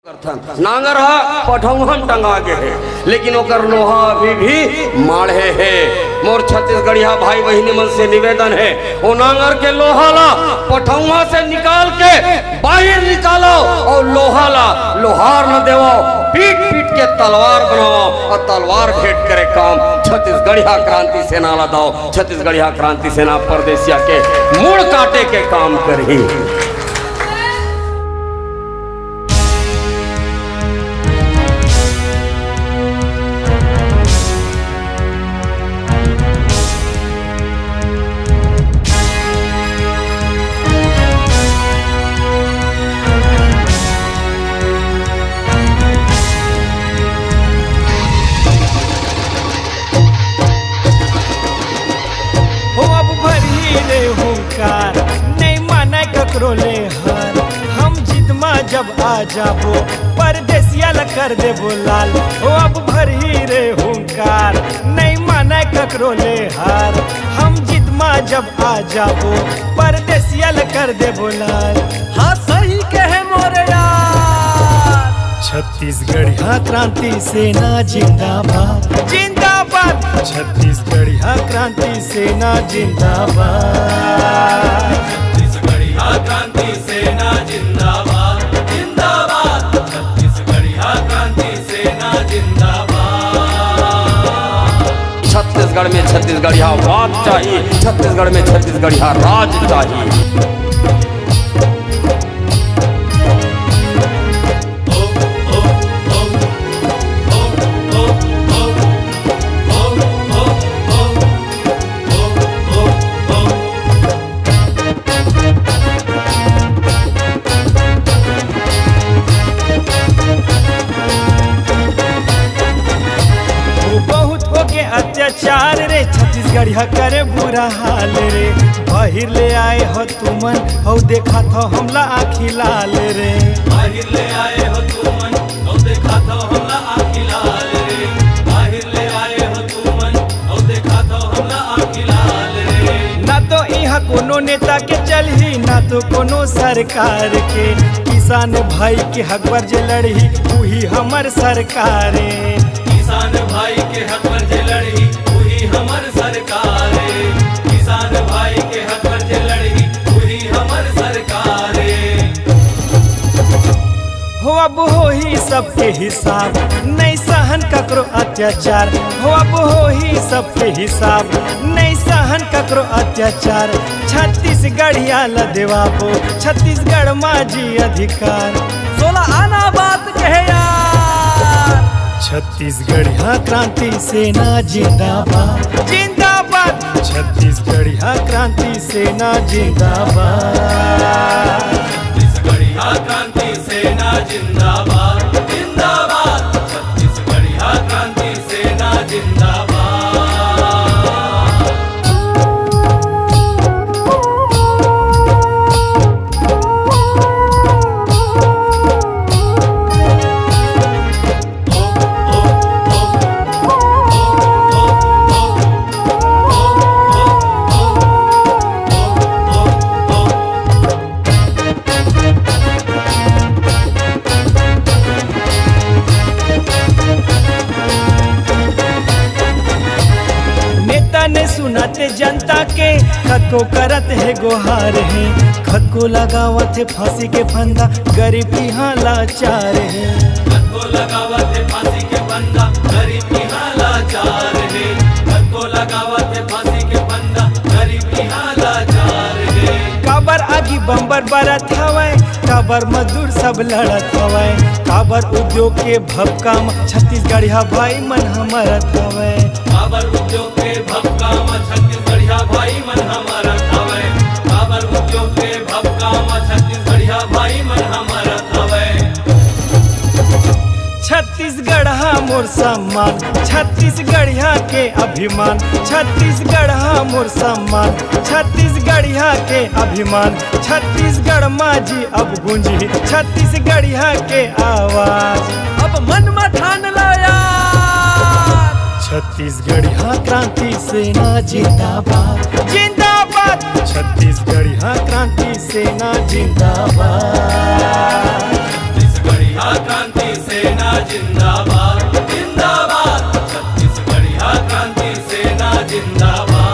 नांगर पठौहन टंगा के है, लेकिन ओकर लोहा अभी भी माढ़े है। मोर छत्तीसगढ़िया भाई बहिनी मन से निवेदन है, वो नांगर के लोहा ला पठौहा से निकाल के बाहर निकालो और लोहा ला लोहार न देवो, पीट पीट के तलवार बनाओ और तलवार भेंट करे काम छत्तीसगढ़िया क्रांति सेना ला दाओ। छत्तीसगढ़िया क्रांति सेना परदेसिया के मुड़ काटे के काम करही। नहीं माने ककरो ले हार, हम जिद में जब आ जाबो परदेसिया ला कर दे बोलाल। हो अब भर ही रे हुंकार, नहीं माने ककरो ले हार, हम जिद में जब आ जाबो परदेसिया ला कर दे बोलाल। हाँ सही कहे मोरे यार, छत्तीसगढ़िया क्रांति सेना जिंदाबाद जिंदाबाद, छत्तीसगढ़िया क्रांति सेना जिंदाबाद, छत्तीसगढ़िया क्रांति सेना जिंदाबाद जिंदाबाद, छत्तीसगढ़िया क्रांति सेना जिंदाबाद। छत्तीसगढ़ में छत्तीसगढ़िया बात चाहिए, छत्तीसगढ़ में छत्तीसगढ़िया राज चाहिए। अत्याचार रे छत्तीसगढ़िया करे बुरा हाल रे, बाहर ले आए हो तुमन हो देखा तो हमला आँखी लाल रे, बाहर ले आए हो तुमन हो देखा तो हमला आँखी लाल रे, बाहर ले आए हो तुमन हो देखा तो हमला आँखी लाल रे। ना तो यहाँ कोनो नेता के चलही ना तो कोनो सरकार के, किसान भाई के हक पर जे लड़ही वही हमर सरकार, किसान भाई के हक पर जे लड़ही वही हमर सरकार, किसान भाई के हक पर जे लड़ही वही हमर सरकार। हो अब हो ही सबके हिसाब, नहीं सहन ककरो अत्याचार, हो अब हो ही सबके हिसाब, नहीं सहन ककरो अत्याचार। छत्तीसगढ़िया ला देवाबो छत्तीसगढ़ माजी अधिकार, 16 आना बात कहे यार, छत्तीसगढ़िया क्रांति सेना जिंदाबाद जिंदाबाद, छत्तीसगढ़िया क्रांति सेना जिंदाबाद, छत्तीसगढ़िया क्रांति सेना जिंदाबाद जिंदाबाद, छत्तीसगढ़िया क्रांति सेना जिंदाबाद। सुनते जनता के खत को करत है गुहार है, खत को लगावत है फांसी के फंदा गरीब यहाँ लाचार है, खत को लगावत है फांसी के फंदा गरीब यहाँ लाचार है, खत को लगावत है फांसी के फंदा गरीब यहाँ लाचार है। काबर आगी बम्बर बरत हवै, काबर मजदूर सब लड़त हवै, काबर उद्योग के भबकाम छत्तीसगढ़िया भाई मन हमरत हवै, काबर उद्योग के भबकाम छत्तीसगढ़िया भाई मन हमरत हवै, काबर उद्योग के भबकाम छत्तीसगढ़िया भाई मन हमरत हवै। छत्तीसगढ़ मोर सम्मान, छत्तीसगढ़िया के अभिमान, छत्तीसगढ़ मोर सम्मान, छत्तीसगढ़िया के अभिमान, छत्तीसगढ़ माजी अब गूंजी छत्तीसगढ़िया के आवाज, अब मन में ठान ला यार, छत्तीसगढ़िया क्रांति सेना जिंदाबाद जिंदाबाद, छत्तीसगढ़िया क्रांति सेना जिंदाबाद। छत्तीसगढ़िया जिंदाबाद जिंदाबाद, छत्तीसगढ़िया क्रांति सेना जिंदाबाद।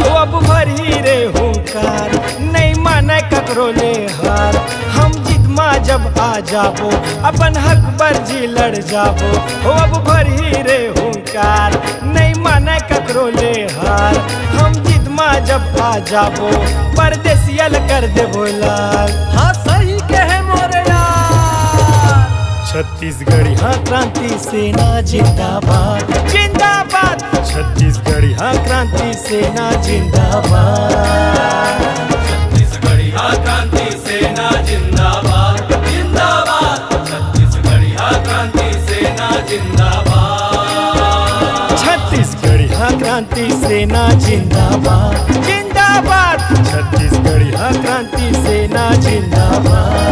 वो अब भरी रे हुंकार, नहीं माने ककरो ले हार। हम जीत मा जब आ जाबो, अपन हक पर जी लड़ जाबो। वो अब भरी रे हुंकार, नहीं माने ककरो ले हार। हम जीत मा जब आ जाबो, परदेसिया कर दे बोलाल। हाँ सही कहे मोरे यार। छत्तीसगढ़िया क्रांति सेना जिंदाबाद जिंदाबाद, छत्तीसगढ़िया क्रांति सेना जिंदाबाद। छत्तीसगढ़िया क्रांति सेना जिंदाबाद जिंदाबाद, छत्तीसगढ़िया क्रांति सेना जिंदाबाद। छत्तीसगढ़िया क्रांति सेना जिंदाबाद जिंदाबाद, छत्तीसगढ़िया क्रांति सेना जिंदाबाद।